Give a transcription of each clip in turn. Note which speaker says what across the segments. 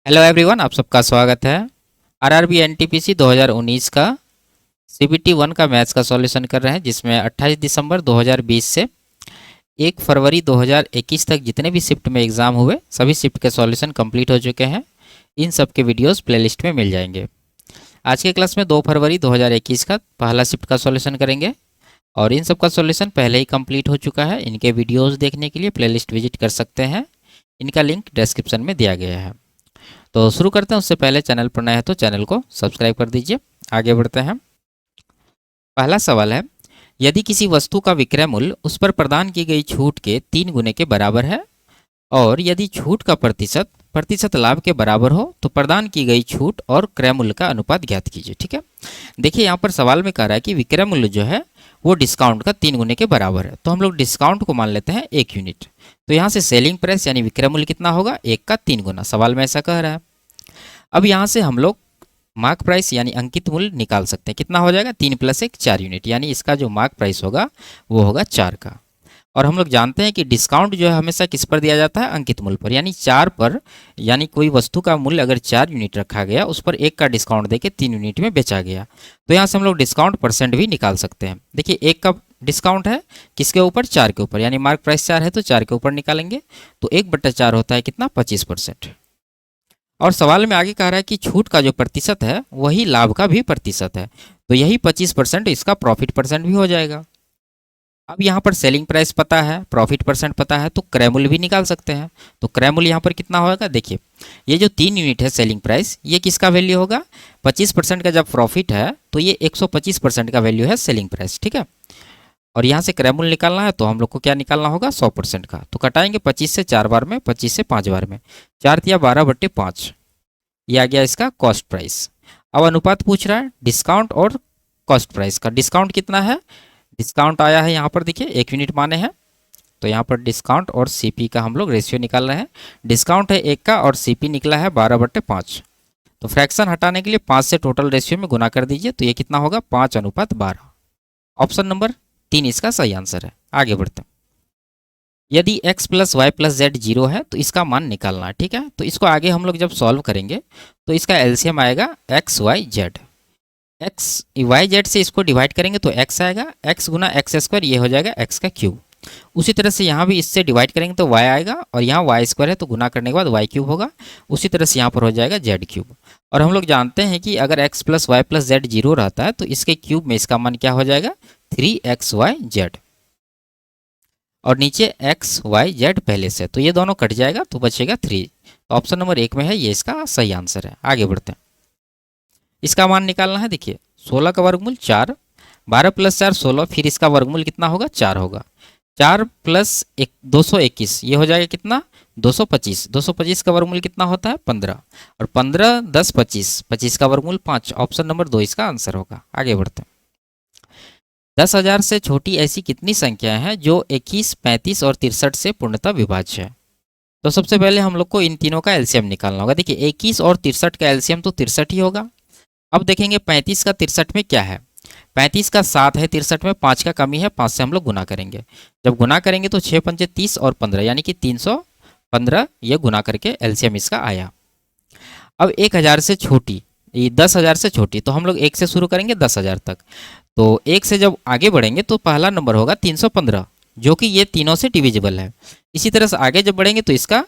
Speaker 1: Hello everyone, आप सबका स्वागत है। आरआरबी एनटीपीसी 2019 का सीबीटी 1 का मैथ्स का सॉल्यूशन कर रहे हैं, जिसमें 28 दिसंबर 2020 से 1 फरवरी 2021 तक जितने भी शिफ्ट में एग्ज़ाम हुए सभी शिफ्ट के सॉल्यूशन कंप्लीट हो चुके हैं। इन सब के वीडियोस प्लेलिस्ट में मिल जाएंगे। आज के क्लास में 2 फरवरी 2021 का पहला शिफ्ट का सॉल्यूशन करेंगे और इन सब का सॉल्यूशन पहले ही कंप्लीट हो चुका है। इनके वीडियोज़ देखने के लिए प्लेलिस्ट विजिट कर सकते हैं। इनका लिंक डिस्क्रिप्शन में दिया गया है। तो शुरू करते हैं। उससे पहले चैनल पर नए हैं तो चैनल को सब्सक्राइब कर दीजिए। आगे बढ़ते हैं। पहला सवाल है, यदि किसी वस्तु का विक्रय मूल्य उस पर प्रदान की गई छूट के 3 गुने के बराबर है और यदि छूट का प्रतिशत प्रतिशत लाभ के बराबर हो तो प्रदान की गई छूट और क्रय मूल्य का अनुपात ज्ञात कीजिए। ठीक है, देखिए यहाँ पर सवाल में कह रहा है कि विक्रय मूल्य जो है वो डिस्काउंट का 3 गुने के बराबर है, तो हम लोग डिस्काउंट को मान लेते हैं 1 यूनिट। तो यहाँ से सेलिंग प्राइस यानी विक्रय मूल्य कितना होगा, 1 का 3 गुना। सवाल में ऐसा कह रहा है। अब यहाँ से हम लोग मार्क प्राइस यानी अंकित मूल्य निकाल सकते हैं। कितना हो जाएगा, 3 + 1 4 यूनिट, यानी इसका जो मार्क प्राइस होगा वो होगा 4 का। और हम लोग जानते हैं कि डिस्काउंट जो है हमेशा किस पर दिया जाता है, अंकित मूल्य पर, यानी 4 पर। यानी कोई वस्तु का मूल्य अगर 4 यूनिट रखा गया, उस पर 1 का डिस्काउंट देके 3 यूनिट में बेचा गया, तो यहाँ से हम लोग डिस्काउंट परसेंट भी निकाल सकते हैं। देखिए 1 का डिस्काउंट है किसके ऊपर, 4 के ऊपर, यानी मार्क प्राइस 4 है तो 4 के ऊपर निकालेंगे, तो 1/4 होता है कितना, 25%। और सवाल में आगे कह रहा है कि छूट का जो प्रतिशत है वही लाभ का भी प्रतिशत है, तो यही 25% इसका प्रॉफिट परसेंट भी हो जाएगा। अब यहाँ पर सेलिंग प्राइस पता है, प्रॉफिट परसेंट पता है, तो क्रय मूल्य भी निकाल सकते हैं। तो क्रय मूल्य यहाँ पर कितना होगा, देखिए ये जो 3 यूनिट है सेलिंग प्राइस, ये किसका वैल्यू होगा, 25% का जब प्रॉफिट है तो ये 125% का वैल्यू है सेलिंग प्राइस। ठीक है, और यहाँ से क्रय मूल्य निकालना है तो हम लोग को क्या निकालना होगा, 100% का। तो कटाएंगे 25 से 4 बार में, 25 से 5 बार में, 4 तिया 12/5, ये आ गया इसका कॉस्ट प्राइस। अब अनुपात पूछ रहा है डिस्काउंट और कॉस्ट प्राइस का। डिस्काउंट कितना है, डिस्काउंट आया है यहाँ पर, देखिए 1 यूनिट माने हैं, तो यहाँ पर डिस्काउंट और सीपी का हम लोग रेशियो निकाल रहे हैं। डिस्काउंट है 1 का और सीपी निकला है 12/5। तो फ्रैक्शन हटाने के लिए 5 से टोटल रेशियो में गुना कर दीजिए, तो ये कितना होगा, 5:12। ऑप्शन नंबर 3 इसका सही आंसर है। आगे बढ़ते हैं। यदि x + y + z 0 है तो इसका मान निकालना है। ठीक है, तो इसको आगे हम लोग जब सॉल्व करेंगे तो इसका एलसीएम आएगा x y z। x y z से इसको डिवाइड करेंगे तो x आएगा, x गुना x², ये हो जाएगा x का क्यूब। उसी तरह से यहाँ भी इससे डिवाइड करेंगे तो y आएगा, और यहाँ y² है तो गुना करने के बाद y³ होगा। उसी तरह से यहाँ पर हो जाएगा z³। और हम लोग जानते हैं कि अगर x + y + z 0 रहता है तो इसके क्यूब में इसका मान क्या हो जाएगा, 3xyz। और नीचे x y z पहले से, तो ये दोनों कट जाएगा तो बचेगा 3। तो ऑप्शन नंबर 1 में है, ये इसका सही आंसर है। आगे बढ़ते हैं। इसका मान निकालना है। देखिए 16 का वर्गमूल 4, 12 + 4 16, फिर इसका वर्गमूल कितना होगा, 4 होगा। 4 + 1 221, ये हो जाएगा कितना, 225। 225 का वर्गमूल कितना होता है, 15। और 15 10 25, 25 का वर्गमूल 5। ऑप्शन नंबर 2 इसका आंसर होगा। आगे बढ़ते हैं। 10,000 से छोटी ऐसी कितनी संख्याएं हैं जो 21, 35 और 63 से पूर्णतः विभाज्य है। तो सबसे पहले हम लोग को इन तीनों का एलसीएम निकालना होगा। देखिए 21 और 63 का एलसीएम तो 63 ही होगा। अब देखेंगे 35 का 63 में क्या है, 35 का 7 है, 63 में 5 का कमी है, 5 से हम लोग गुना करेंगे। जब गुना करेंगे तो 6 पंचे 30 और 15 यानी कि 315, ये गुना करके एलसीएम इसका आया। अब 1000 से छोटी, ये 10,000 से छोटी, तो हम लोग 1 से शुरू करेंगे 10,000 तक। तो 1 से जब आगे बढ़ेंगे तो पहला नंबर होगा 315, जो कि ये तीनों से डिविजिबल है। इसी तरह से आगे जब बढ़ेंगे तो इसका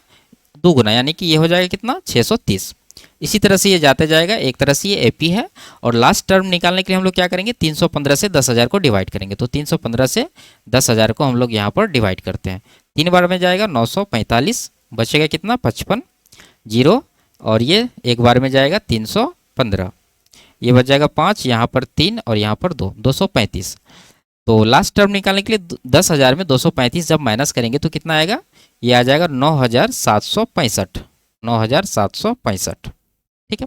Speaker 1: 2 गुना, यानी कि ये हो जाएगा कितना, 630। इसी तरह से ये जाते जाएगा। एक तरह से ये एपी है। और लास्ट टर्म निकालने के लिए हम लोग क्या करेंगे, 315 से 10,000 को डिवाइड करेंगे। तो 315 से 10,000 को हम लोग यहाँ पर डिवाइड करते हैं। 3 बार में जाएगा 945, बचेगा कितना, 55 जीरो, और ये एक बार में जाएगा 315, ये बच जाएगा 5, यहाँ पर 3 और यहाँ पर 2, 235। तो लास्ट टर्म निकालने के लिए 10,000 में 235 जब माइनस करेंगे तो कितना आएगा, ये आ जाएगा 9,765, 9,765। ठीक है,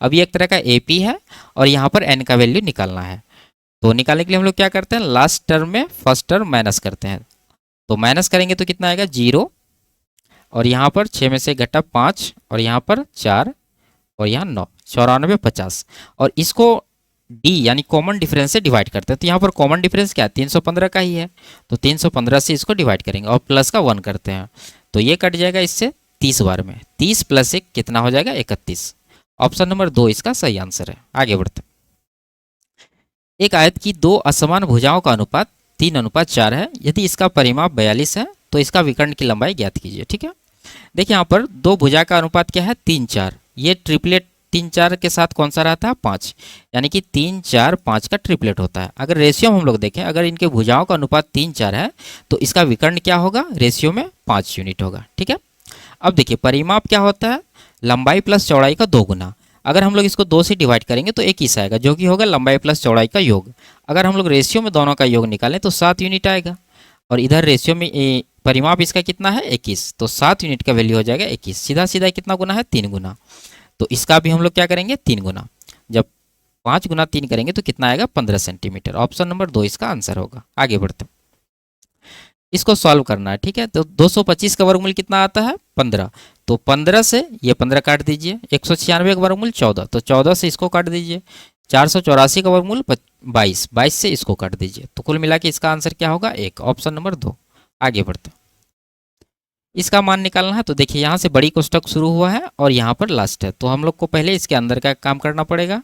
Speaker 1: अब ये एक तरह का एपी है और यहाँ पर एन का वैल्यू निकालना है। तो निकालने के लिए हम लोग क्या करते हैं, लास्ट टर्म में फर्स्ट टर्म माइनस करते हैं। तो माइनस करेंगे तो कितना आएगा, 0, और यहाँ पर 6 में से घटा 5, और यहाँ पर 4, और यहाँ 9, 94 50। और इसको डी यानी कॉमन डिफरेंस से डिवाइड करते हैं। तो यहाँ पर कॉमन डिफरेंस क्या है, 315 का ही है, तो 315 से इसको डिवाइड करेंगे और प्लस का 1 करते हैं, तो ये कट जाएगा इससे, 30 बार में। 30 + 1 कितना हो जाएगा? 31। ऑप्शन नंबर 2 इसका सही आंसर है। आगे बढ़ते हैं। एक आयत की दो असमान भुजाओं का अनुपात 3:4 है। यदि इसका परिमाप 42 है तो इसका विकर्ण की लंबाई ज्ञात कीजिए। ठीक है, देखिए यहाँ पर दो भुजा का अनुपात क्या है? 3:4। ये ट्रिपलेट 3:4 के साथ कौन सा रहता है? 5, यानी कि 3:4 5 का ट्रिपलेट होता है। अगर रेशियो में हम लोग देखें, अगर इनके भुजाओं का अनुपात 3:4 है तो इसका विकर्ण क्या होगा? रेशियो में 5 यूनिट होगा। ठीक है, अब देखिए परिमाप क्या होता है? लंबाई प्लस चौड़ाई का 2 गुना। अगर हम लोग इसको 2 से डिवाइड करेंगे तो 21 आएगा, जो कि होगा लंबाई प्लस चौड़ाई का योग। अगर हम लोग रेशियो में दोनों का योग निकालें तो 7 यूनिट आएगा, और इधर रेशियो में परिमाप इसका कितना है? 21, तो 7 यूनिट का वैल्यू हो जाएगा 21। सीधा सीधा कितना गुना है? 3 गुना। तो इसका भी हम लोग क्या करेंगे? 3 गुना। जब 5 गुना 3 करेंगे तो कितना आएगा? 15 सेंटीमीटर। ऑप्शन नंबर 2 इसका आंसर होगा। आगे बढ़ते हैं, इसको सॉल्व करना है। ठीक है, तो 225 का वर्गमूल कितना आता है? 15। तो 15 से ये 15 काट दीजिए। 196 का वर्गमूल 14, तो 14 से इसको काट दीजिए। 484 का वर्गमूल 22, 22 से इसको काट दीजिए। तो कुल मिला के इसका आंसर क्या होगा? 1। Option number 2। आगे बढ़ते हैं, इसका मान निकालना है। तो देखिए यहाँ से बड़ी कोष्टक शुरू हुआ है और यहाँ पर लास्ट है, तो हम लोग को पहले इसके अंदर का काम करना पड़ेगा।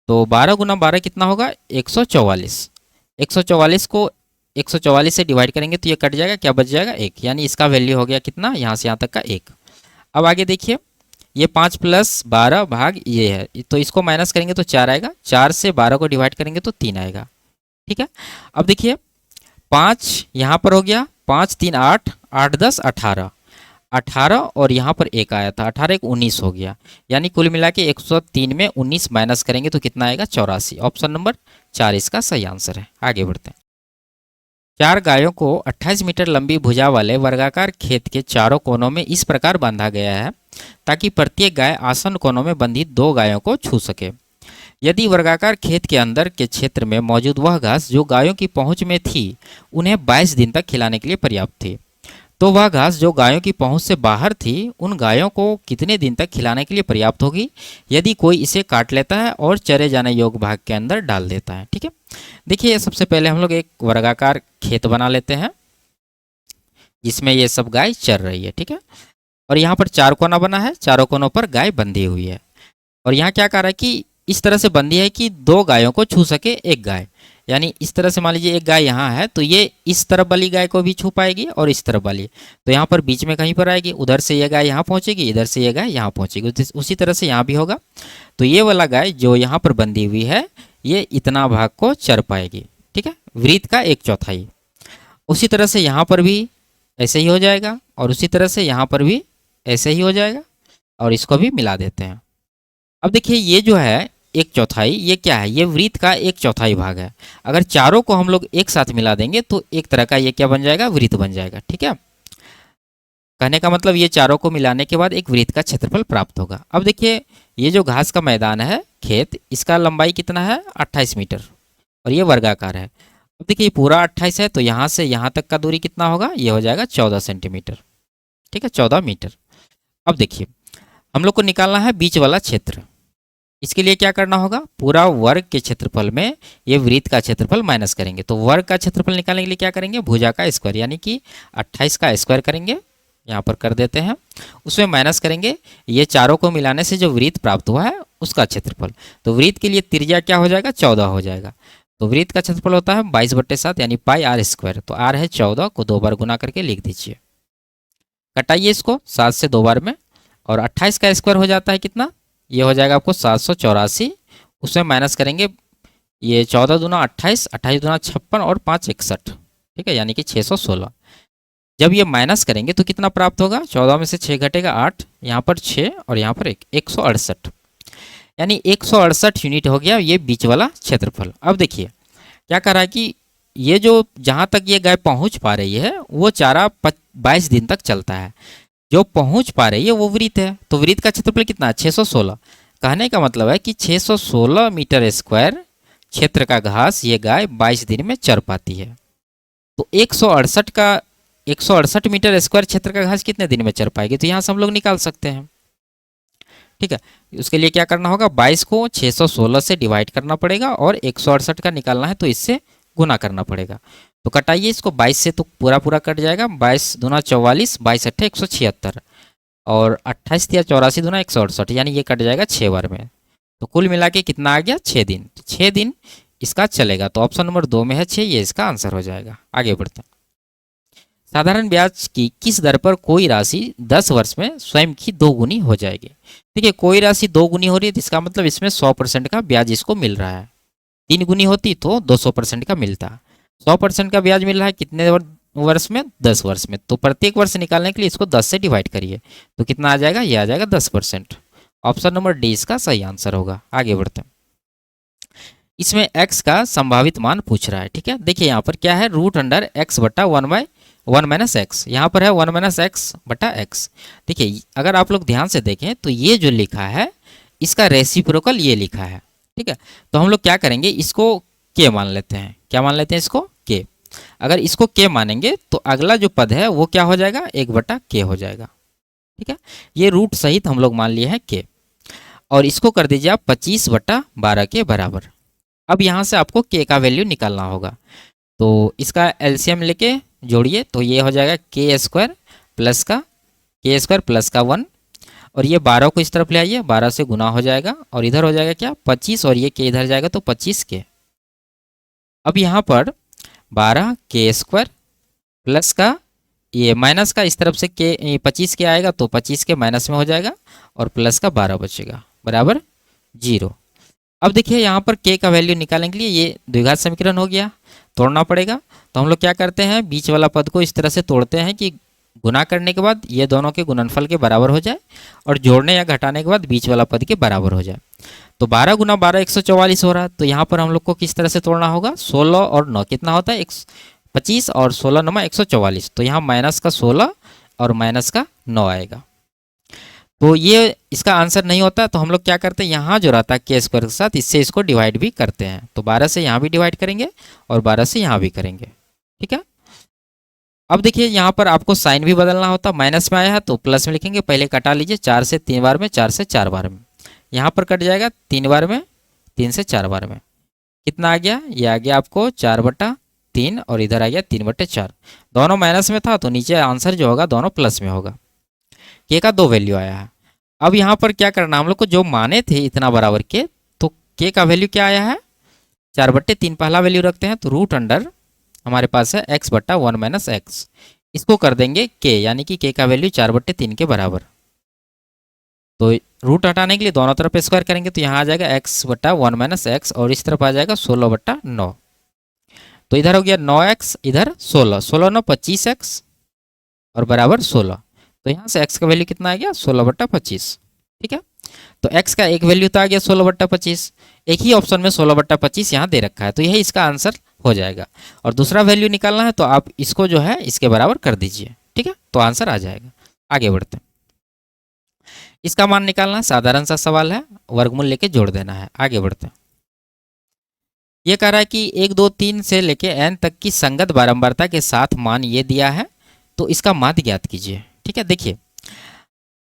Speaker 1: तो 12 गुना 12 कितना होगा? 144। 144 को 144 से डिवाइड करेंगे तो ये कट जाएगा, क्या बच जाएगा? 1, यानी इसका वैल्यू हो गया कितना? यहाँ से यहाँ तक का 1। अब आगे देखिए, ये 5 + 12 भाग ये है, तो इसको माइनस करेंगे तो 4 आएगा। 4 से 12 को डिवाइड करेंगे तो 3 आएगा। ठीक है, अब देखिए 5 यहाँ पर हो गया, 5 3 8, 8 10 18, 18 और यहाँ पर 1 आया था, 18 1 19 हो गया। यानी कुल मिला के 103 में 19 माइनस करेंगे तो कितना आएगा? 84। ऑप्शन नंबर 4 इसका सही आंसर है। आगे बढ़ते हैं, 4 गायों को 28 मीटर लंबी भुजा वाले वर्गाकार खेत के चारों कोनों में इस प्रकार बांधा गया है ताकि प्रत्येक गाय आसन्न कोनों में बंधी 2 गायों को छू सके। यदि वर्गाकार खेत के अंदर के क्षेत्र में मौजूद वह घास जो गायों की पहुंच में थी उन्हें 22 दिन तक खिलाने के लिए पर्याप्त थी, तो वह घास जो गायों की पहुंच से बाहर थी उन गायों को कितने दिन तक खिलाने के लिए पर्याप्त होगी यदि कोई इसे काट लेता है और चरे जाने योग्य भाग के अंदर डाल देता है। ठीक है, देखिए सबसे पहले हम लोग एक वर्गाकार खेत बना लेते हैं जिसमें ये सब गाय चर रही है। ठीक है, और यहाँ पर 4 कोना बना है, चारों कोनों पर गाय बंधी हुई है। और यहाँ क्या कह रहा है कि इस तरह से बंधी है कि 2 गायों को छू सके एक गाय। यानी इस तरह से मान लीजिए एक गाय यहाँ है तो ये इस तरफ वाली गाय को भी छू पाएगी और इस तरफ वाली, तो यहाँ पर बीच में कहीं पर आएगी। उधर से ये गाय यहाँ पहुँचेगी, इधर से ये गाय यहाँ पहुँचेगी। उसी तरह से यहाँ भी होगा। तो ये वाला गाय जो यहाँ पर बंधी हुई है ये इतना भाग को चर पाएगी। ठीक है, वृत्त का 1/4। उसी तरह से यहाँ पर भी ऐसे ही हो जाएगा और उसी तरह से यहाँ पर भी ऐसे ही हो जाएगा, और इसको भी मिला देते हैं। अब देखिए ये जो है 1/4, ये क्या है? ये वृत्त का 1/4 भाग है। अगर चारों को हम लोग एक साथ मिला देंगे तो एक तरह का ये क्या बन जाएगा? वृत्त बन जाएगा। ठीक है, कहने का मतलब ये चारों को मिलाने के बाद एक वृत्त का क्षेत्रफल प्राप्त होगा। अब देखिए ये जो घास का मैदान है खेत, इसका लंबाई कितना है? 28 मीटर, और ये वर्गाकार है। अब देखिए पूरा 28 है तो यहाँ से यहाँ तक का दूरी कितना होगा? ये हो जाएगा 14 सेंटीमीटर। ठीक है, 14 मीटर। अब देखिए हम लोग को निकालना है बीच वाला क्षेत्र। इसके लिए क्या करना होगा? पूरा वर्ग के क्षेत्रफल में ये वृत्त का क्षेत्रफल माइनस करेंगे। तो वर्ग का क्षेत्रफल निकालने के लिए क्या करेंगे? भुजा का स्क्वायर, यानी कि 28 का स्क्वायर करेंगे, यहाँ पर कर देते हैं। उसमें माइनस करेंगे ये चारों को मिलाने से जो वृत्त प्राप्त हुआ है उसका क्षेत्रफल। तो वृत्त के लिए त्रिज्या क्या हो जाएगा? 14 हो जाएगा। तो वृत्त का क्षेत्रफल होता है 22/7 यानी πr²। तो r है 14 को 2 बार गुना करके लिख दीजिए। कटाइए इसको 7 से 2 बार में, और 28 का स्क्वायर हो जाता है कितना? ये हो जाएगा आपको 784। उसमें माइनस करेंगे ये 14 दूना 28, 28 दूना 56 और 5 61। ठीक है, यानी कि 616। जब ये माइनस करेंगे तो कितना प्राप्त होगा? 14 में से 6 घटेगा 8, यहाँ पर 6 और यहाँ पर 1, 168। यानी 168 यूनिट हो गया ये बीच वाला क्षेत्रफल। अब देखिए क्या कह रहा है कि ये जो जहाँ तक ये गाय पहुँच पा रही है वो चारा 22 दिन तक चलता है। जो पहुँच पा रही है वो वृत्त है, तो वृत्त का क्षेत्रफल कितना है? 616। कहने का मतलब है कि 616 मीटर स्क्वायर क्षेत्र का घास ये गाय 22 दिन में चर पाती है। तो 168 मीटर स्क्वायर क्षेत्र का घास कितने दिन में चर पाएगी? तो यहाँ से हम लोग निकाल सकते हैं। ठीक है, उसके लिए क्या करना होगा? 22 को 616 से डिवाइड करना पड़ेगा और 168 का निकालना है तो इससे गुना करना पड़ेगा। तो कटाइए इसको 22 से तो पूरा पूरा कट जाएगा। 22 दूना 44, 22 अट्ठे 176, और 28 या 84 दूना 168, यानी ये कट जाएगा 6 बार में। तो कुल मिला के कितना आ गया, 6 दिन। 6 दिन इसका चलेगा, तो ऑप्शन नंबर 2 में है 6, ये इसका आंसर हो जाएगा। आगे बढ़ते हैं। साधारण ब्याज की किस दर पर कोई राशि 10 वर्ष में स्वयं की 2 गुनी हो जाएगी। देखिए कोई राशि 2 गुनी हो रही है तो इसका मतलब इसमें 100% का ब्याज इसको मिल रहा है। 3 गुनी होती तो 200% का मिलता। 100% का ब्याज मिल रहा है कितने वर्ष में, 10 वर्ष में। तो प्रत्येक वर्ष निकालने के लिए इसको 10 से डिवाइड करिए, तो कितना आ जाएगा, ये आ जाएगा 10%। ऑप्शन नंबर डी इसका सही आंसर होगा। आगे बढ़ते हैं। इसमें x का संभावित मान पूछ रहा है, ठीक है। देखिए यहाँ पर क्या है, रूट अंडर x बटा 1 माइनस एक्स, यहाँ पर है 1 माइनस एक्स बटा एक्स। देखिए अगर आप लोग ध्यान से देखें तो ये जो लिखा है इसका रेसिप्रोकल ये लिखा है, ठीक है। तो हम लोग क्या करेंगे, इसको k मान लेते हैं। क्या मान लेते हैं इसको, k। अगर इसको k मानेंगे तो अगला जो पद है वो क्या हो जाएगा, 1 बटा k हो जाएगा, ठीक है। ये रूट सहित हम लोग मान लिए हैं k, और इसको कर दीजिए आप 25 बटा 12 के बराबर। अब यहाँ से आपको k का वैल्यू निकालना होगा, तो इसका एलसीएम लेके जोड़िए, तो ये हो जाएगा k स्क्वायर प्लस का 1, और ये 12 को इस तरफ ले आइए, 12 से गुना हो जाएगा, और इधर हो जाएगा क्या 25, और ये k इधर जाएगा तो 25k। अब यहाँ पर 12k स्क्वायर प्लस का ये माइनस का इस तरफ से k 25k आएगा तो 25k माइनस में हो जाएगा, और प्लस का 12 बचेगा बराबर 0। अब देखिए यहाँ पर k का वैल्यू निकालने के लिए ये द्विघात समीकरण हो गया, तोड़ना पड़ेगा। तो हम लोग क्या करते हैं, बीच वाला पद को इस तरह से तोड़ते हैं कि गुना करने के बाद ये दोनों के गुणनफल के बराबर हो जाए, और जोड़ने या घटाने के बाद बीच वाला पद के बराबर हो जाए। तो 12 गुना 12 144 हो रहा है। तो यहाँ पर हम लोग को किस तरह से तोड़ना होगा, 16 और 9 कितना होता है, 25, और 16 9 144। तो यहाँ माइनस का 16 और माइनस का 9 आएगा। तो ये इसका आंसर नहीं होता, तो हम लोग क्या करते हैं, यहाँ जो रहता है k स्क्वायर के साथ, इससे इसको डिवाइड भी करते हैं। तो 12 से यहाँ भी डिवाइड करेंगे और 12 से यहाँ भी करेंगे, ठीक है। अब देखिए यहाँ पर आपको साइन भी बदलना होता, माइनस में आया है तो प्लस में लिखेंगे। पहले कटा लीजिए, 4 से 3 बार में, 4 से 4 बार में। यहाँ पर कट जाएगा 3 बार में, 3 से 4 बार में। कितना आ गया, ये आ गया आपको 4/3, और इधर आ गया 3/4। दोनों माइनस में था तो नीचे आंसर जो होगा दोनों प्लस में होगा। k का 2 वैल्यू आया है। अब यहाँ पर क्या करना, हम लोग को जो माने थे इतना बराबर के, तो k का वैल्यू क्या आया है, 4/3 पहला वैल्यू रखते हैं, तो रूट अंडर हमारे पास है x बटा 1 माइनस एक्स। इसको कर देंगे k, यानी कि k का वैल्यू 4/3 के बराबर। तो रूट हटाने के लिए दोनों तरफ स्क्वायर करेंगे, तो यहाँ आ जाएगा x बटा 1 माइनस एक्स, और इस तरफ आ जाएगा 16/9। तो इधर हो गया 9x, इधर 16, 16 9 25x, और बराबर 16। तो यहाँ से x का वैल्यू कितना आ गया, 16/25, ठीक है। तो x का एक वैल्यू तो आ गया 16/25, एक ही ऑप्शन में 16/25 यहाँ दे रखा है, तो यही इसका आंसर हो जाएगा। और दूसरा वैल्यू निकालना है तो आप इसको जो है इसके बराबर कर दीजिए, ठीक है, तो आंसर आ जाएगा। आगे बढ़ते हैं। इसका मान निकालना साधारण सा सवाल है, वर्गमूल लेके जोड़ देना है। आगे बढ़ते हैं। ये कह रहा है कि 1 2 3 से लेके n तक की संगत बारंबारता के साथ मान ये दिया है, तो इसका माध्य ज्ञात कीजिए, ठीक है। देखिए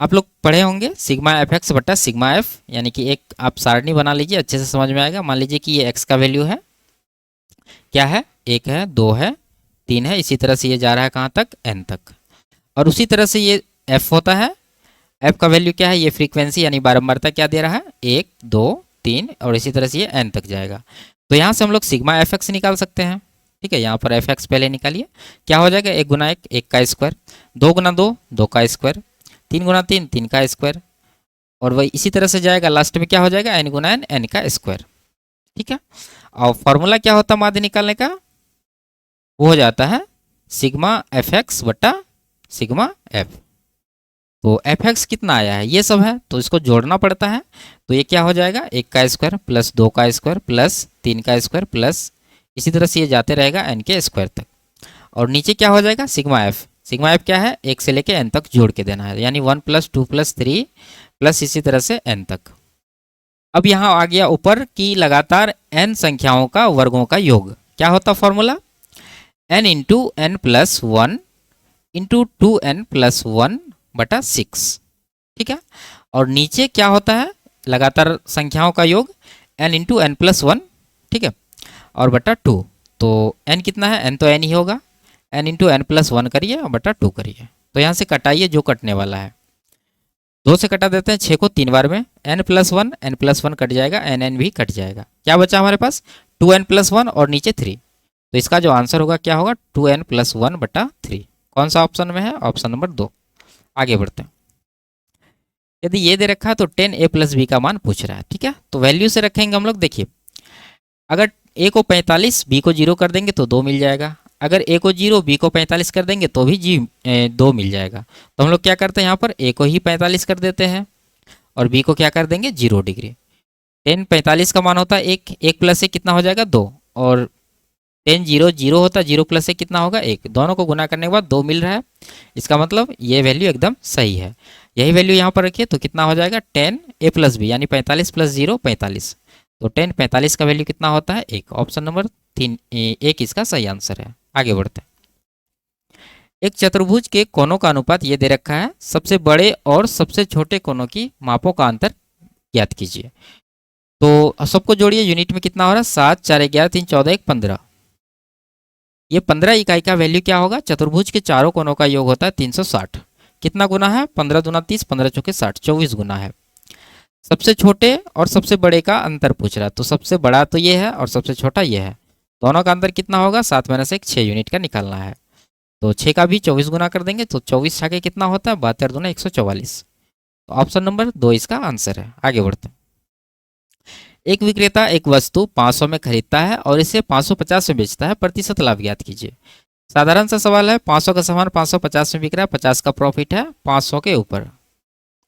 Speaker 1: आप लोग पढ़े होंगे सिग्मा एफ एक्स बटा सिग्मा एफ, यानी कि एक आप सारणी बना लीजिए, अच्छे से समझ में आएगा। मान लीजिए कि ये x का वैल्यू है, क्या है, 1 है, 2 है, 3 है, इसी तरह से ये जा रहा है कहाँ तक, n तक। और उसी तरह से ये f होता है, f का वैल्यू क्या है, ये फ्रीक्वेंसी यानी बारंबारता क्या दे रहा है, 1 2 3, और इसी तरह से ये n तक जाएगा। तो यहाँ से हम लोग सिग्मा एफ एक्स निकाल सकते हैं, ठीक है। यहाँ पर एफ एक्स पहले निकालिए, क्या हो जाएगा, 1 गुना 1 1 का स्क्वायर, 2 गुना 2 2 का स्क्वायर, 3 गुना 3 3 का स्क्वायर, और वही इसी तरह से जाएगा, लास्ट में क्या हो जाएगा, n गुना n n का स्क्वायर, ठीक है। और फॉर्मूला क्या होता है माध्य निकालने का, वो हो जाता है सिग्मा एफ एक्स बटा सिग्मा एफ। तो एफ एक्स कितना आया है, ये सब है, तो इसको जोड़ना पड़ता है। तो ये क्या हो जाएगा, 1 का स्क्वायर प्लस 2 का स्क्वायर प्लस 3 का स्क्वायर प्लस इसी तरह से ये जाते रहेगा n के स्क्वायर तक। और नीचे क्या हो जाएगा, सिग्मा एफ क्या है, 1 से लेके n तक जोड़ के देना है, यानी 1 + 2 + 3 प्लस इसी तरह से n तक। अब यहाँ आ गया ऊपर की लगातार n संख्याओं का वर्गों का योग। क्या होता फॉर्मूला, n × n + 1 × 2n + 1 बटा 6, ठीक है। और नीचे क्या होता है, लगातार संख्याओं का योग n × n + 1, ठीक है, और बटा 2। तो n कितना है, n तो n ही होगा, n × n + 1 करिए और बटा 2 करिए। तो यहाँ से कटाइए जो कटने वाला है, 2 से कटा देते हैं 6 को 3 बार में, n+1 n+1 कट जाएगा, n भी कट जाएगा। क्या बचा हमारे पास 2n+1 और नीचे 3। तो इसका जो आंसर होगा क्या होगा 2n+1/3। कौन सा ऑप्शन में है? Option number 2। आगे बढ़ते हैं। यदि ये दे रखा है तो 10a+b का मान पूछ रहा है। ठीक है, तो वैल्यू से रखेंगे हम लोग। देखिए अगर a को 45 b को 0 कर देंगे तो 2 मिल जाएगा। अगर a को 0 b को 45 कर देंगे तो भी 2 मिल जाएगा। तो हम लोग क्या करते हैं यहाँ पर a को ही 45 कर देते हैं और b को क्या कर देंगे 0 डिग्री। 10 45 का मान होता है 1, 1 प्लस 1 कितना हो जाएगा 2, और 10 0 0 होता है, 0 प्लस 1 कितना होगा 1। दोनों को गुना करने के बाद 2 मिल रहा है। इसका मतलब ये वैल्यू एकदम सही है। यही वैल्यू यहाँ पर रखिए तो कितना हो जाएगा 10a+b यानी 45 + 0 45। तो 10 45 का वैल्यू कितना होता है 1। ऑप्शन नंबर 3 1 इसका सही आंसर है। आगे बढ़ते हैं। एक चतुर्भुज के कोनों का अनुपात ये दे रखा है। सबसे बड़े और सबसे छोटे कोनों की मापों का अंतर ज्ञात कीजिए। तो सबको जोड़िए, यूनिट में कितना हो रहा है 7 4 11 3 14 1 15। ये 15 इकाई का वैल्यू क्या होगा? चतुर्भुज के चारों कोनों का योग होता है 360। कितना गुना है? 15 दूना 30, 15 चौके 60, 24 गुना है। सबसे छोटे और सबसे बड़े का अंतर पूछ रहा है। तो सबसे बड़ा तो ये है और सबसे छोटा ये है। दोनों का अंतर कितना होगा? 7 - 1 6 यूनिट का निकालना है। तो 6 का भी 24 गुना कर देंगे तो 24 छाके कितना होता है 72 दूना 144। तो ऑप्शन नंबर 2 इसका आंसर है। आगे बढ़ते हैं। एक विक्रेता एक वस्तु 500 में खरीदता है और इसे 550 में बेचता है। प्रतिशत लाभ ज्ञात कीजिए। साधारण सा सवाल है। 500 का सामान 550 में बिक रहा है, 50 का प्रॉफिट है, 500 के ऊपर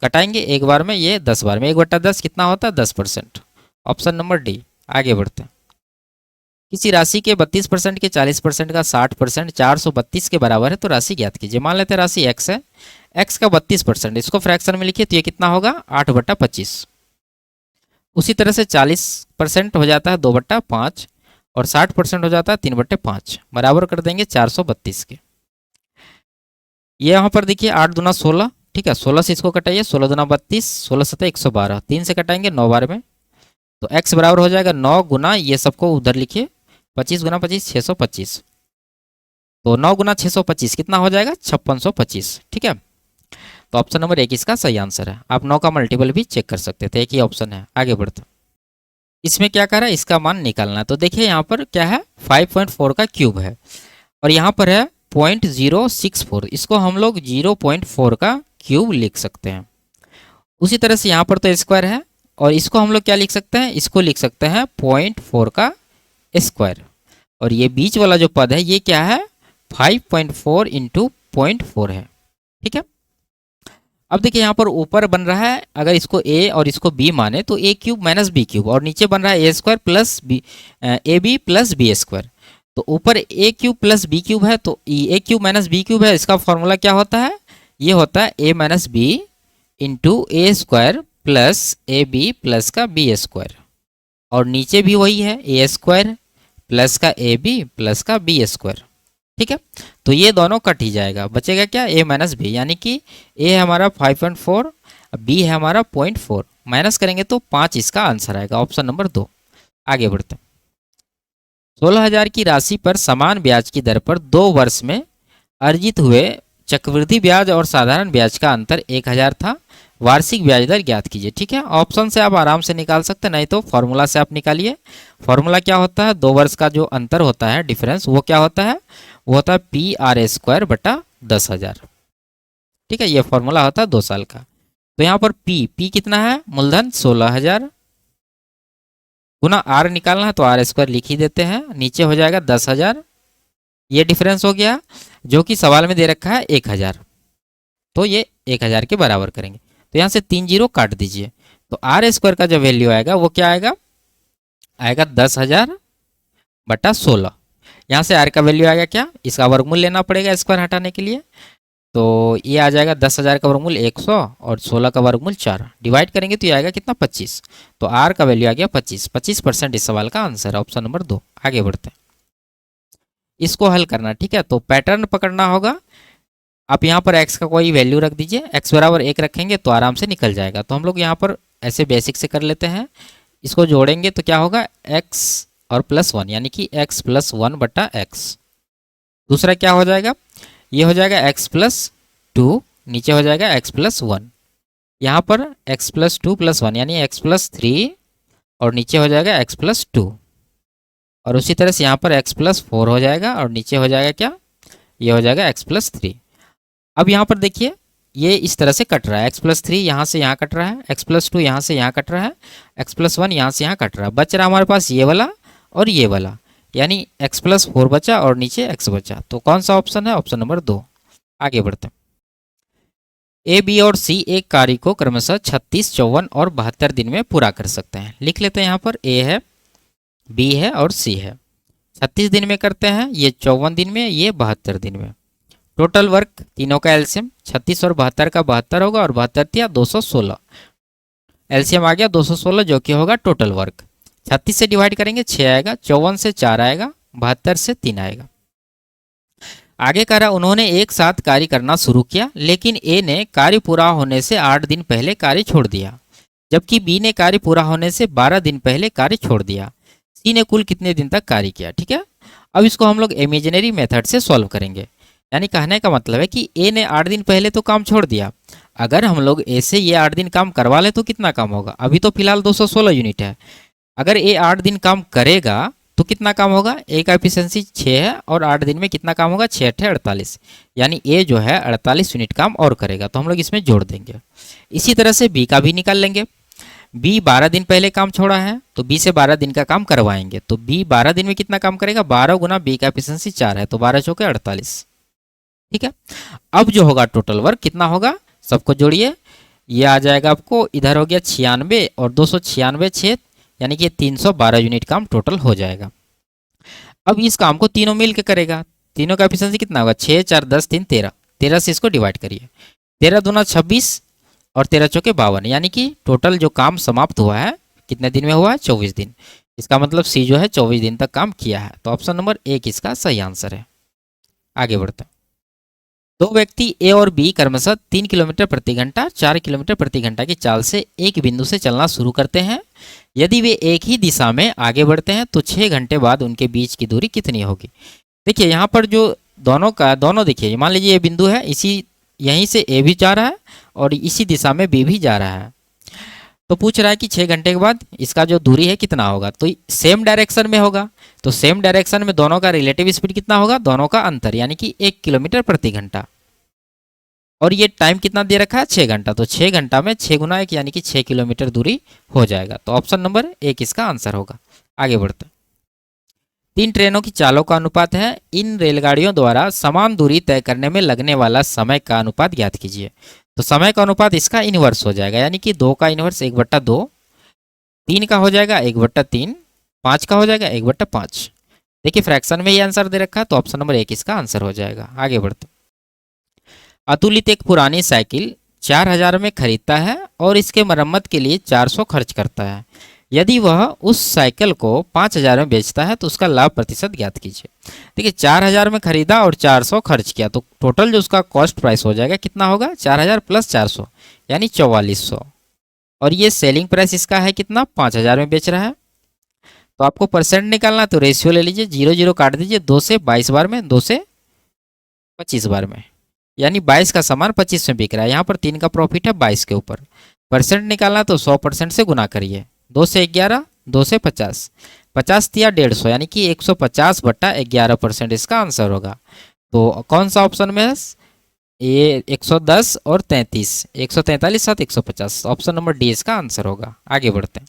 Speaker 1: कटाएंगे एक बार में, ये 10 बार में, 1/10 कितना होता है 10%। Option number D. आगे बढ़ते हैं। किसी राशि के 32% के 40% का 60% 432 के बराबर है तो राशि ज्ञात कीजिए। मान लेते हैं राशि x है, x का 32%, इसको फ्रैक्शन में लिखिए तो ये कितना होगा 8/25। उसी तरह से 40% हो जाता है 2/5 और 60% हो जाता है 3/5, बराबर कर देंगे 432 के। ये यहाँ पर देखिए 8 दूना 16, ठीक है, 16 से इसको कटाइए, 16 दूना 32, 16 सतह 112, 3 से कटाएंगे 9 बार में, तो x बराबर हो जाएगा 9 गुना, ये सबको उधर लिखिए, 25 गुना 25 625। तो 9 गुना 625 कितना हो जाएगा 5625। ठीक है, तो ऑप्शन नंबर 1 इसका सही आंसर है। आप 9 का मल्टीपल भी चेक कर सकते थे, एक ही ऑप्शन है। आगे बढ़ते। इसमें क्या कर रहा है, इसका मान निकालना है। तो देखिए यहाँ पर क्या है 5.4 का क्यूब है और यहाँ पर है 0.064, इसको हम लोग 0.4 का क्यूब लिख सकते हैं। उसी तरह से यहाँ पर तो स्क्वायर है और इसको हम लोग क्या लिख सकते हैं, इसको लिख सकते हैं 0.4 का स्क्वायर। और ये बीच वाला जो पद है ये क्या है 5.4 इंटू 0.4 है। ठीक है, अब देखिए यहाँ पर ऊपर बन रहा है, अगर इसको a और इसको b माने तो a³ - b³ और नीचे बन रहा है a² plus b ab plus b²। तो ऊपर a³ प्लस b³ है तो a³ - b³ है, इसका फॉर्मूला क्या होता है, ये होता है a - b into a² plus ab plus का b²। और नीचे भी वही है a² प्लस का ab प्लस का b²। ठीक है, तो ये दोनों कट ही जाएगा, बचेगा क्या a - b, यानी कि a है हमारा 5.4, b है हमारा 0.4, माइनस करेंगे तो 5 इसका आंसर आएगा। Option number 2। आगे बढ़ते हैं। 16,000 की राशि पर समान ब्याज की दर पर 2 वर्ष में अर्जित हुए चक्रवृद्धि ब्याज और साधारण ब्याज का अंतर 1,000 था। वार्षिक ब्याज दर ज्ञात कीजिए। ठीक है, ऑप्शन से आप आराम से निकाल सकते हैं, नहीं तो फॉर्मूला से आप निकालिए। फॉर्मूला क्या होता है, 2 वर्ष का जो अंतर होता है डिफरेंस, वो क्या होता है, वो होता है PR²/10,000। ठीक है, ये फॉर्मूला होता है 2 साल का। तो यहाँ पर P कितना है, मूलधन 16,000 गुना R निकालना है तो R² लिख ही देते हैं, नीचे हो जाएगा 10,000। ये डिफरेंस हो गया जो कि सवाल में दे रखा है 1,000, तो ये 1,000 के बराबर करेंगे। तो यहाँ से 3 0 काट दीजिए, तो R² का जो वैल्यू आएगा वो क्या आएगा, आएगा 10,000/16। यहाँ से R का वैल्यू आएगा क्या, इसका वर्गमूल लेना पड़ेगा स्क्वायर हटाने के लिए, तो ये आ जाएगा 10,000 का वर्गमूल 100 और 16 का वर्गमूल 4, डिवाइड करेंगे तो ये आएगा कितना 25। तो R का वैल्यू आ गया 25% इस सवाल का आंसर है। Option number 2। आगे बढ़ते हैं, इसको हल करना। ठीक है, तो पैटर्न पकड़ना होगा। आप यहाँ पर x का कोई वैल्यू रख दीजिए, x बराबर 1 रखेंगे तो आराम से निकल जाएगा। तो हम लोग यहाँ पर ऐसे बेसिक से कर लेते हैं, इसको जोड़ेंगे तो क्या होगा x और +1 यानी कि x + 1/x। दूसरा क्या हो जाएगा, ये हो जाएगा x + 2, नीचे हो जाएगा x + 1। यहाँ पर x प्लस 2 + 1 यानी x प्लस 3 और नीचे हो जाएगा x प्लस 2, और उसी तरह से यहाँ पर x प्लस 4 हो जाएगा और नीचे हो जाएगा क्या, ये हो जाएगा x प्लस 3। अब यहाँ पर देखिए ये इस तरह से कट रहा है, x प्लस 3 यहाँ से यहाँ कट रहा है, x प्लस 2 यहाँ से यहाँ कट रहा है, x प्लस 1 यहाँ से यहाँ कट रहा है, बच रहा हमारे पास ये वाला और ये वाला, यानी x प्लस 4 बचा और नीचे x बचा। तो कौन सा ऑप्शन है, ऑप्शन नंबर 2। आगे बढ़ते हैं। ए, बी और सी एक कार्य को क्रमशः 36, 54 और 72 दिन में पूरा कर सकते हैं। लिख लेते हैं, यहाँ पर ए है, बी है और सी है। 36 दिन में करते हैं, ये 54 दिन में, ये 72 दिन में। टोटल वर्क तीनों का एलसीएम 36 और 72 का 72 होगा और 72 या 216, एलसीएम आ गया 216 जो कि होगा टोटल वर्क। 36 से डिवाइड करेंगे 6 आएगा, 54 से 4 आएगा, 72 से 3 आएगा। आगे कह रहा उन्होंने एक साथ कार्य करना शुरू किया, लेकिन ए ने कार्य पूरा होने से 8 दिन पहले कार्य छोड़ दिया, जबकि बी ने कार्य पूरा होने से 12 दिन पहले कार्य छोड़ दिया। सी ने कुल कितने दिन तक कार्य किया। ठीक है, अब इसको हम लोग इमेजिनरी मेथड से सॉल्व करेंगे। यानी कहने का मतलब है कि ए ने 8 दिन पहले तो काम छोड़ दिया, अगर हम लोग ए से ये 8 दिन काम करवा लें तो कितना काम होगा। अभी तो फिलहाल 216 यूनिट है, अगर ए 8 दिन काम करेगा तो कितना काम होगा। ए का एफिशिएंसी 6 है और 8 दिन में कितना काम होगा, 6 × 48, यानी ए जो है 48 यूनिट काम और करेगा, तो हम लोग इसमें जोड़ देंगे। इसी तरह से बी का भी निकाल लेंगे। बी 12 दिन पहले काम छोड़ा है, तो बी से 12 दिन का काम करवाएंगे, तो बी 12 दिन में कितना काम करेगा, 12 गुना बी का एफिशिएंसी 4 है, तो 12 चौके 48। ठीक है, अब जो होगा टोटल वर्क कितना होगा, सबको जोड़िए, ये आ जाएगा आपको, इधर हो गया 96 और 296 छेद, यानी कि 312 यूनिट काम टोटल हो जाएगा। अब इस काम को तीनों मिल के करेगा, तीनों का एफिशिएंसी कितना होगा, 6, 4, 10, 3, 13, 13 से इसको डिवाइड करिए, 13 दूना 26 और 13 चौके 52, यानी कि टोटल जो काम समाप्त हुआ है कितने दिन में हुआ है, 24 दिन। इसका मतलब सी जो है 24 दिन तक काम किया है, तो ऑप्शन नंबर 1 इसका सही आंसर है। आगे बढ़ते हैं। दो व्यक्ति ए और बी क्रमशः 3 किलोमीटर प्रति घंटा, 4 किलोमीटर प्रति घंटा की चाल से एक बिंदु से चलना शुरू करते हैं। यदि वे एक ही दिशा में आगे बढ़ते हैं तो 6 घंटे बाद उनके बीच की दूरी कितनी होगी। देखिए यहाँ पर जो दोनों देखिए, मान लीजिए ये बिंदु है, इसी यहीं से ए भी जा रहा है और इसी दिशा में बी भी जा रहा है, तो पूछ रहा है कि 6 घंटे के बाद इसका जो दूरी है कितना होगा, तो सेम डायरेक्शन में होगा, तो सेम डायरेक्शन में दोनों का रिलेटिव स्पीड कितना होगा, दोनों का अंतर, यानी कि 1 किलोमीटर प्रति घंटा, और ये टाइम कितना दे रखा है, 6 घंटा, तो 6 घंटा में 6 गुना 1 यानी कि 6 किलोमीटर दूरी हो जाएगा, तो ऑप्शन नंबर 1 इसका आंसर होगा। आगे बढ़ते हैं। 3 ट्रेनों की चालों का अनुपात है, इन रेलगाड़ियों द्वारा समान दूरी तय करने में लगने वाला समय का अनुपात ज्ञात कीजिए। तो समय का अनुपात इसका इनवर्स हो जाएगा, यानी कि 2 का इनवर्स 1/2, 3 का हो जाएगा 1/3, 5 का हो जाएगा 1/5। देखिए फ्रैक्शन में ये आंसर दे रखा है, तो ऑप्शन नंबर 1 इसका आंसर हो जाएगा। आगे बढ़ते। अतुलित एक पुरानी साइकिल 4000 में खरीदता है और इसके मरम्मत के लिए 400 खर्च करता है। यदि वह उस साइकिल को 5000 में बेचता है तो उसका लाभ प्रतिशत ज्ञात कीजिए। देखिए 4000 में खरीदा और 400 खर्च किया, तो टोटल जो उसका कॉस्ट प्राइस हो जाएगा कितना होगा, 4000 + 400 यानी 4400, और ये सेलिंग प्राइस इसका है कितना, 5000 में बेच रहा है। तो आपको परसेंट निकालना, तो रेशियो ले लीजिए, 0 0 काट दीजिए, 2 से 22 बार में, 2 से 25 बार में, यानी 22 का सामान 25 में बिक रहा है। यहाँ पर 3 का प्रॉफिट है 22 के ऊपर। परसेंट निकालना तो 100% से गुना करिए, 2 से 11, 2 से 50, 50 या 150, यानी कि 150/11% इसका आंसर होगा। तो कौन सा ऑप्शन में है, ये 110 और 33, 143 7 150, ऑप्शन नंबर डी इसका आंसर होगा। आगे बढ़ते हैं।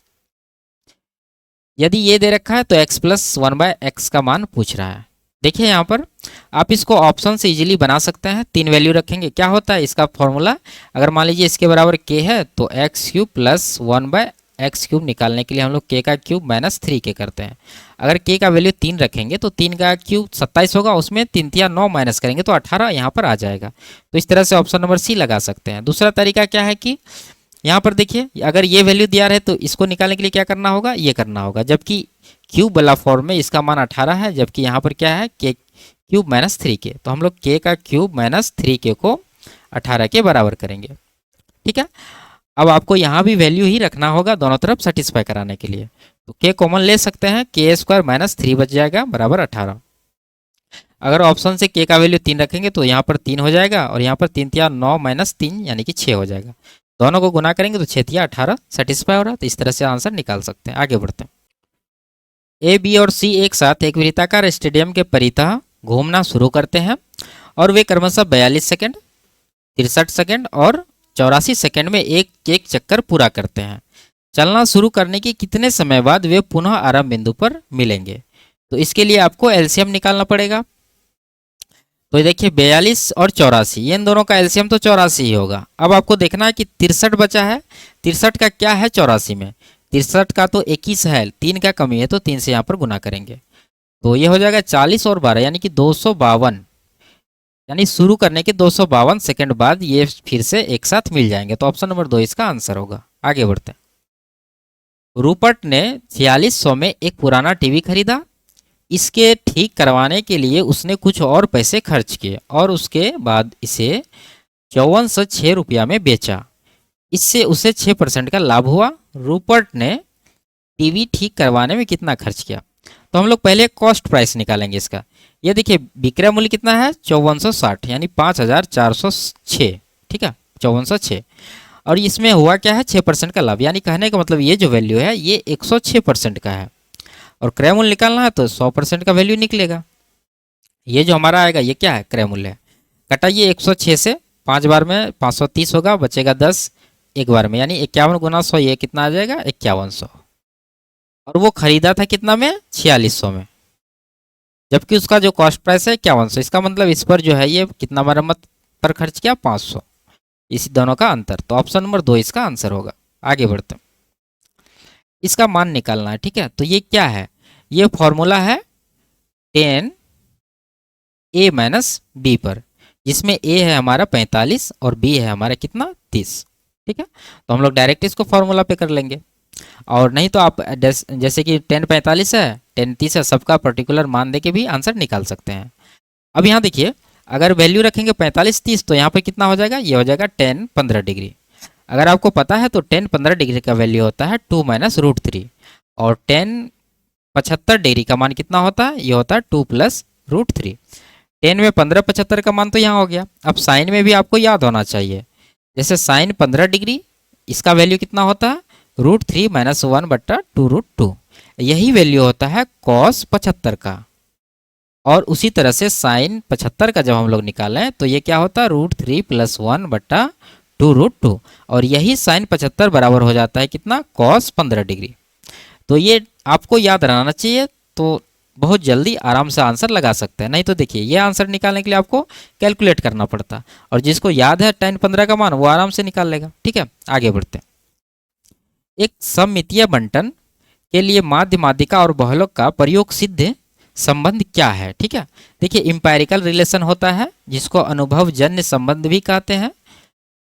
Speaker 1: यदि ये दे रखा है तो x + 1/x का मान पूछ रहा है। देखिए यहाँ पर आप इसको ऑप्शन से इजीली बना सकते हैं, 3 वैल्यू रखेंगे। क्या होता है इसका फॉर्मूला, अगर मान लीजिए इसके बराबर k है तो x³ + 1/x³ निकालने के लिए हम लोग k का क्यूब - 3k करते हैं। अगर k का वैल्यू 3 रखेंगे तो 3 का क्यूब 27 होगा, उसमें 3 × 9 माइनस करेंगे तो 18 यहाँ पर आ जाएगा। तो इस तरह से ऑप्शन नंबर सी लगा सकते हैं। दूसरा तरीका क्या है कि यहाँ पर देखिए अगर ये वैल्यू दिया रहे तो इसको निकालने के लिए क्या करना होगा, ये करना होगा, जबकि क्यूब वाला फॉर्म में इसका मान 18 है, जबकि यहाँ पर क्या है k³ - 3k, तो हम लोग k का क्यूब - 3k को 18 के बराबर करेंगे। ठीक है, अब आपको यहाँ भी वैल्यू ही रखना होगा दोनों तरफ सेटिस्फाई कराने के लिए, तो k कॉमन ले सकते हैं, k² - 3 बच जाएगा बराबर 18। अगर ऑप्शन से k का वैल्यू 3 रखेंगे तो यहाँ पर 3 हो जाएगा और यहाँ पर 3 × 9 - 3 यानी कि 6 हो जाएगा। दोनों को गुना करेंगे तो 6×18 सेटिस्फाई हो रहा है। तो इस तरह से आंसर निकाल सकते हैं। आगे बढ़ते हैं। ए, बी और सी एक साथ एक वृत्ताकार स्टेडियम के परितः घूमना शुरू करते हैं और वे क्रमशः 42 सेकंड, 63 सेकंड और 84 सेकंड में एक एक चक्कर पूरा करते हैं। चलना शुरू करने के कितने समय बाद वे पुनः आरंभ बिंदु पर मिलेंगे? तो इसके लिए आपको एलसीएम निकालना पड़ेगा। तो ये देखिए 42 और 84, इन दोनों का एलसीएम तो 84 ही होगा। अब आपको देखना है कि 63 बचा है, 63 का क्या है 84 में? 63 का तो 21 है, 3 का कमी है, तो 3 से यहाँ पर गुना करेंगे तो ये हो जाएगा 40 और 12 यानी कि 252, यानी शुरू करने के 252 सेकंड बाद ये फिर से एक साथ मिल जाएंगे। तो ऑप्शन नंबर 2 इसका आंसर होगा। आगे बढ़ते हैं। रूपर्ट ने 4600 में एक पुराना टीवी खरीदा। इसके ठीक करवाने के लिए उसने कुछ और पैसे खर्च किए और उसके बाद इसे 5406 रुपया में बेचा। इससे उसे 6% का लाभ हुआ। रूपर्ट ने टीवी ठीक करवाने में कितना खर्च किया? तो हम लोग पहले कॉस्ट प्राइस निकालेंगे इसका। ये देखिए विक्रय मूल्य कितना है 5460 यानी 5406, ठीक है 5406। और इसमें हुआ क्या है 6% का लाभ, यानी कहने का मतलब ये जो वैल्यू है ये 106% का है। और क्रय मूल्य निकालना है तो 100% का वैल्यू निकलेगा। ये जो हमारा आएगा ये क्या है क्रय मूल्य है। कटाइए 106 से 5 बार में 530 होगा, बचेगा 10 एक बार में, यानी 51 गुना 100 ये कितना आ जाएगा 5100। और वो खरीदा था कितना में 4600 में, जबकि उसका जो कॉस्ट प्राइस है 5100। इसका मतलब इस पर जो है ये कितना मरम्मत पर खर्च किया 500, इसी दोनों का अंतर। तो ऑप्शन नंबर 2 इसका आंसर होगा। आगे बढ़ते हैं। इसका मान निकालना है, ठीक है। तो ये क्या है, ये फॉर्मूला है 10 a माइनस बी पर, जिसमें a है हमारा 45 और b है हमारा कितना 30, ठीक है। तो हम लोग डायरेक्ट इसको फॉर्मूला पे कर लेंगे। और नहीं तो आप जैसे कि 10 45 है 10 30 है, सबका पर्टिकुलर मान दे के भी आंसर निकाल सकते हैं। अब यहाँ देखिए अगर वैल्यू रखेंगे 45 30 तो यहाँ पे कितना हो जाएगा, ये हो जाएगा 10 15 डिग्री। अगर आपको पता है तो 10 15 डिग्री का वैल्यू होता है 2 माइनस रूट 3, और 10 75 डिग्री का मान कितना होता है, ये होता है 2 प्लस रूट 3। 10 में 15 75 का मान तो यहाँ हो गया। अब साइन में भी आपको याद होना चाहिए, जैसे साइन 15 डिग्री इसका वैल्यू कितना होता है रूट 3 माइनस 1 बट्टा 2 रूट 2, यही वैल्यू होता है कॉस 75 का। और उसी तरह से साइन 75 का जब हम लोग निकालें तो ये क्या होता है रूट 3 प्लस 1 बट्टा 2 रूट 2, और यही साइन 75 बराबर हो जाता है कितना कॉस 15 डिग्री। तो ये आपको याद रहना चाहिए, तो बहुत जल्दी आराम से आंसर लगा सकते हैं। नहीं तो देखिए ये आंसर निकालने के लिए आपको कैलकुलेट करना पड़ता, और जिसको याद है 10 15 का मान वो आराम से निकाल लेगा, ठीक है। आगे बढ़ते हैं। एक सममितीय बंटन के लिए माध्य माध्यिका और बहुलक का प्रयोग सिद्ध संबंध क्या है, ठीक है। देखिए इंपायरिकल रिलेशन होता है जिसको अनुभवजन्य संबंध भी कहते हैं,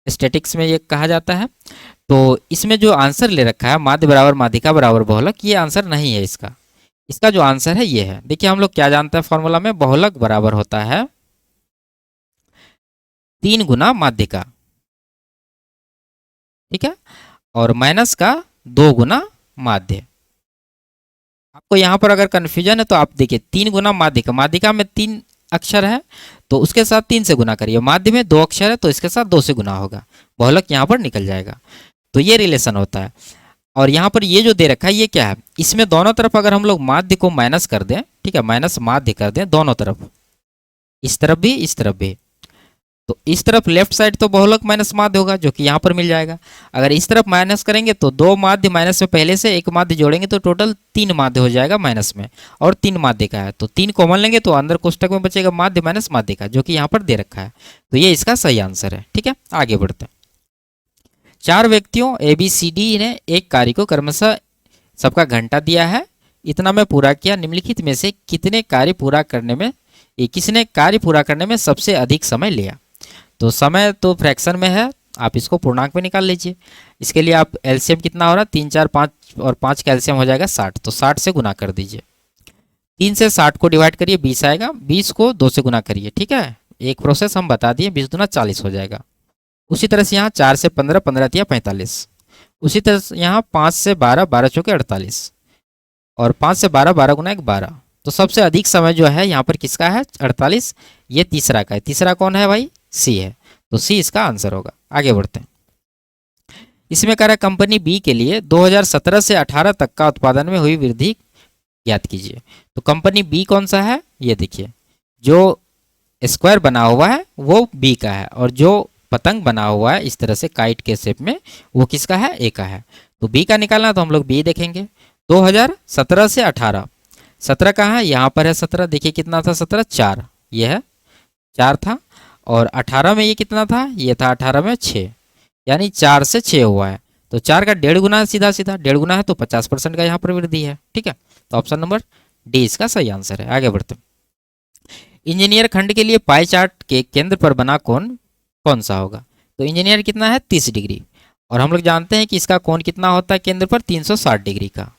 Speaker 1: स्टैटिक्स में ये कहा जाता है। तो इसमें जो आंसर ले रखा है माध्य बराबर माध्यिका बराबर बहुलक, ये आंसर नहीं है इसका। इसका जो आंसर है ये है। देखिए हम लोग क्या जानते हैं फॉर्मूला में, बहुलक बराबर होता है 3 गुना माध्यिका, ठीक है, और माइनस का 2 गुना माध्य। आपको यहाँ पर अगर कन्फ्यूजन है तो आप देखिए 3 गुना माध्यिका, माध्यिका में 3 अक्षर है तो उसके साथ 3 से गुना करिए, माध्य में 2 अक्षर है तो इसके साथ 2 से गुना होगा, बहुलक यहाँ पर निकल जाएगा। तो ये रिलेशन होता है। और यहाँ पर ये जो दे रखा है ये क्या है, इसमें दोनों तरफ अगर हम लोग माध्य को माइनस कर दें, ठीक है, माइनस माध्य कर दें दोनों तरफ, इस तरफ भी इस तरफ भी, तो इस तरफ लेफ्ट साइड तो बहुलक माइनस माध्य होगा जो कि यहाँ पर मिल जाएगा। अगर इस तरफ माइनस करेंगे तो 2 माध्य माइनस में पहले से 1 माध्य जोड़ेंगे तो टोटल 3 माध्य हो जाएगा माइनस में, और 3 माध्य का है तो 3 कॉमन लेंगे तो अंदर कोष्टक में बचेगा माध्य माइनस माध्य का, जो कि यहाँ पर दे रखा है। तो ये इसका सही आंसर है, ठीक है। आगे बढ़ते हैं। 4 व्यक्तियों ABCD ने एक कार्य को क्रमशः सबका घंटा दिया है, इतना में पूरा किया। निम्नलिखित में से किसने कार्य पूरा करने में सबसे अधिक समय लिया? तो समय तो फ्रैक्शन में है, आप इसको पूर्णांक में निकाल लीजिए। इसके लिए आप एलसीएम कितना हो रहा है 3 4 5 और 5 का एलसीएम हो जाएगा 60, तो 60 से गुना कर दीजिए। 3 से 60 को डिवाइड करिए 20 आएगा, 20 को 2 से गुना करिए, ठीक है। एक प्रोसेस हम बता दिए, 20 दूना 40 हो जाएगा। उसी तरह से यहाँ 4 से 15 15 तिया 45, उसी तरह से यहाँ 5 से 12 12 चौके 48, और 5 से 12 12 गुना 1 12। तो सबसे अधिक समय जो है यहाँ पर किसका है 48, ये तीसरा का है। तीसरा कौन है भाई, सी है, तो सी इसका आंसर होगा। आगे बढ़ते हैं। इसमें कह रहा है कंपनी बी के लिए 2017 से 18 तक का उत्पादन में हुई वृद्धि ज्ञात कीजिए। तो कंपनी बी कौन सा है, ये देखिए, जो स्क्वायर बना हुआ है वो बी का है, और जो पतंग बना हुआ है इस तरह से काइट के शेप में, वो किसका है, ए का है। तो बी का निकालना तो हम लोग बी देखेंगे। 2017 से 18, 17 कहाँ है, यहाँ पर है 17, देखिए कितना था 17, 4, ये है 4 था, और 18 में ये कितना था, ये था 18 में 6, यानी 4 से 6 हुआ है। तो 4 का 1.5 गुना है, सीधा सीधा 1.5 गुना है, तो 50% का यहाँ पर वृद्धि है। ठीक है, तो ऑप्शन नंबर डी इसका सही आंसर है। आगे बढ़ते हैं। इंजीनियर खंड के लिए पाई चार्ट के केंद्र पर बना कोण कौन सा होगा। तो इंजीनियर कितना है, 30 डिग्री, और हम लोग जानते हैं कि इसका कोण कितना होता है केंद्र पर, 360 डिग्री का।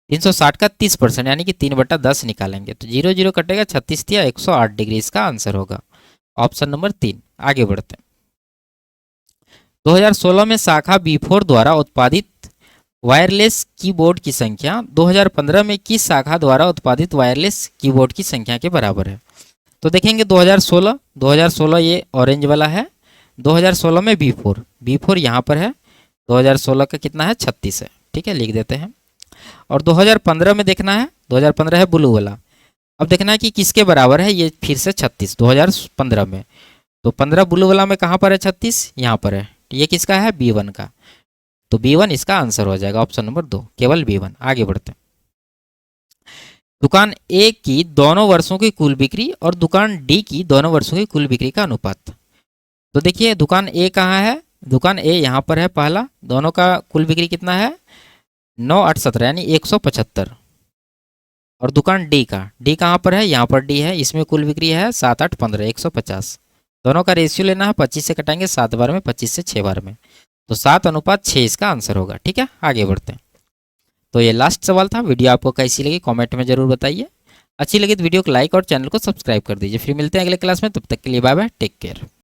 Speaker 1: 360 का 30% यानी कि 3/10 निकालेंगे, तो 0 0 कटेगा, 36 या 108 डिग्री इसका आंसर होगा। Option number 3। आगे बढ़ते हैं। 2016 में शाखा B4 द्वारा उत्पादित वायरलेस कीबोर्ड की संख्या 2015 में किस शाखा द्वारा उत्पादित वायरलेस कीबोर्ड की संख्या के बराबर है। तो देखेंगे 2016 ये ऑरेंज वाला है, 2016 में B4 यहाँ पर है, 2016 का कितना है, 36 है। ठीक है, लिख देते हैं। और 2015 में देखना है, 2015 है ब्लू वाला। अब देखना है कि किसके बराबर है, ये फिर से 36 2015 में, तो 15 ब्लू वाला में कहाँ पर है, 36 यहाँ पर है, ये किसका है, B1 का। तो B1 इसका आंसर हो जाएगा, ऑप्शन नंबर 2, केवल B1। आगे बढ़ते हैं। दुकान ए की दोनों वर्षों की कुल बिक्री और दुकान डी की दोनों वर्षों की कुल बिक्री का अनुपात। तो देखिए दुकान ए कहाँ है, दुकान ए यहाँ पर है पहला, दोनों का कुल बिक्री कितना है, 9 8 17 यानी 175। और दुकान डी कहाँ पर है, यहाँ पर डी है, इसमें कुल बिक्री है 7 8 15 150। दोनों का रेशियो लेना है, 25 से कटाएंगे 7 बार में, 25 से 6 बार में, तो 7:6 इसका आंसर होगा। ठीक है, आगे बढ़ते हैं। तो ये लास्ट सवाल था। वीडियो आपको कैसी लगी कमेंट में जरूर बताइए। अच्छी लगी तो वीडियो को लाइक और चैनल को सब्सक्राइब कर दीजिए। फिर मिलते हैं अगले क्लास में, तब तक के लिए बाय बाय, टेक केयर।